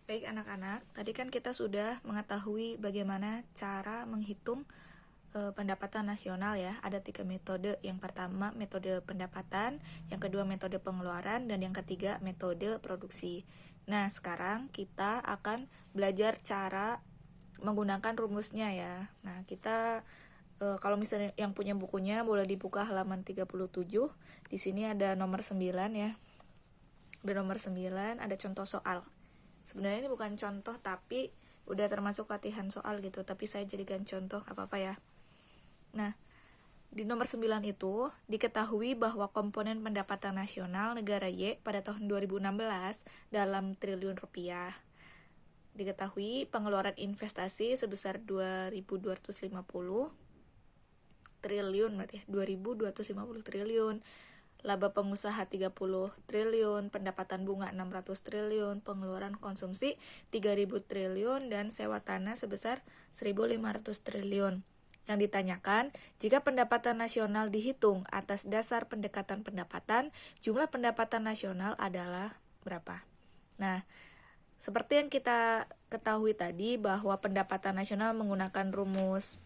Baik anak-anak, tadi kan kita sudah mengetahui bagaimana cara menghitung pendapatan nasional ya. Ada 3 metode. Yang pertama metode pendapatan, yang kedua metode pengeluaran, dan yang ketiga metode produksi. Nah, sekarang kita akan belajar cara menggunakan rumusnya ya. Nah, kita kalau misalnya yang punya bukunya boleh dibuka halaman 37. Di sini ada nomor 9 ya. Ada nomor 9, ada contoh soal. Sebenarnya ini bukan contoh tapi udah termasuk latihan soal gitu, tapi saya jadikan contoh apa-apa ya. Nah, di nomor 9 itu diketahui bahwa komponen pendapatan nasional negara Y pada tahun 2016 dalam triliun rupiah. Diketahui pengeluaran investasi sebesar 2.250 triliun, berarti 2.250 triliun. Laba pengusaha 30 triliun, pendapatan bunga 600 triliun, pengeluaran konsumsi 3.000 triliun, dan sewa tanah sebesar 1.500 triliun. Yang ditanyakan, jika pendapatan nasional dihitung atas dasar pendekatan pendapatan, jumlah pendapatan nasional adalah berapa? Nah, seperti yang kita ketahui tadi bahwa pendapatan nasional menggunakan rumus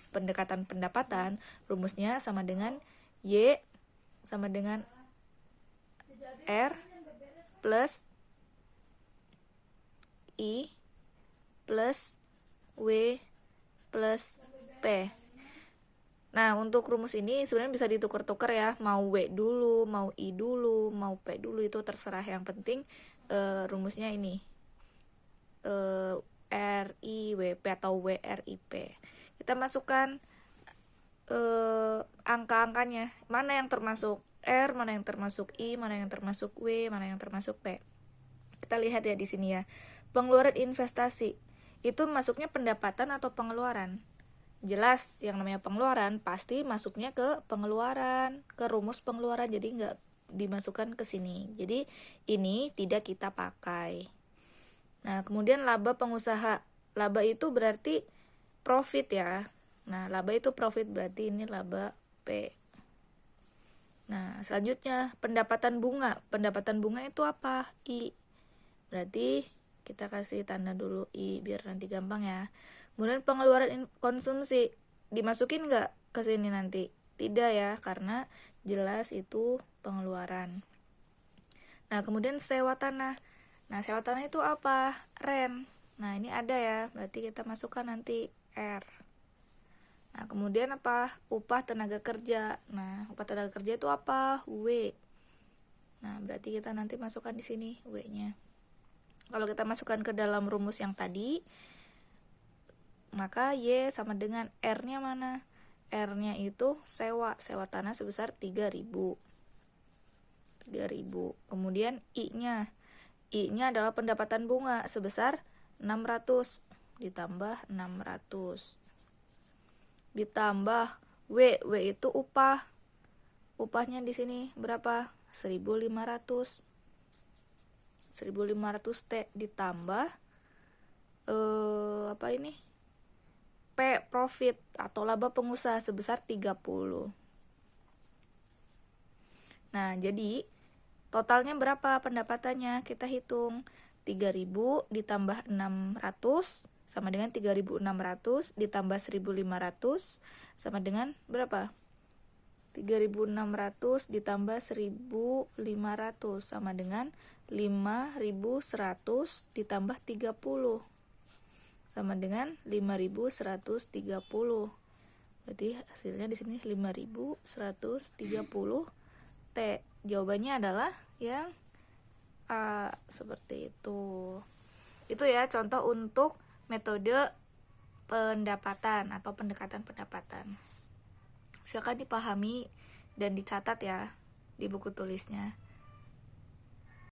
pendekatan pendapatan, rumusnya sama dengan Y sama dengan R plus I plus W plus P. Nah, untuk rumus ini sebenarnya bisa ditukar-tukar ya, mau W dulu, mau I dulu, mau P dulu, itu terserah. Yang penting rumusnya ini R I W P atau W R I P. Kita masukkan angka-angkanya, mana yang termasuk R, mana yang termasuk I, mana yang termasuk W, mana yang termasuk P. Kita lihat ya di sini ya. Pengeluaran investasi itu masuknya pendapatan atau pengeluaran? Jelas yang namanya pengeluaran pasti masuknya ke pengeluaran, ke rumus pengeluaran, jadi nggak dimasukkan ke sini. Jadi ini tidak kita pakai. Nah, kemudian laba pengusaha. Laba itu berarti profit ya. Nah, laba itu profit, berarti ini laba P. Nah, selanjutnya pendapatan bunga. Pendapatan bunga itu apa? I. Berarti kita kasih tanda dulu I biar nanti gampang ya. Kemudian pengeluaran konsumsi. Dimasukin nggak ke sini nanti? Tidak ya, karena jelas itu pengeluaran. Nah, kemudian sewa tanah. Nah, sewa tanah itu apa? Rent. Nah, ini ada ya, berarti kita masukkan nanti R. Nah, kemudian apa? Upah tenaga kerja. Nah, upah tenaga kerja itu apa? W. Nah, berarti kita nanti masukkan di sini W-nya. Kalau kita masukkan ke dalam rumus yang tadi, maka Y sama dengan R-nya mana? R-nya itu sewa tanah sebesar 3.000. Kemudian I-nya adalah pendapatan bunga sebesar 600 ditambah 600 ditambah W itu upah. Upahnya di sini berapa? 1.500 T ditambah apa ini? P, profit atau laba pengusaha sebesar 30. Nah, jadi totalnya berapa pendapatannya? Kita hitung 3.000 ditambah 600 sama dengan 3.600 ditambah 1.500 sama dengan berapa? 3.600 ditambah 1.500 sama dengan 5.100 ditambah 30 sama dengan 5.130. Berarti hasilnya di sini 5.130 T. Jawabannya adalah yang A, seperti itu. Itu ya contoh untuk metode pendapatan atau pendekatan pendapatan. Silakan dipahami dan dicatat ya di buku tulisnya.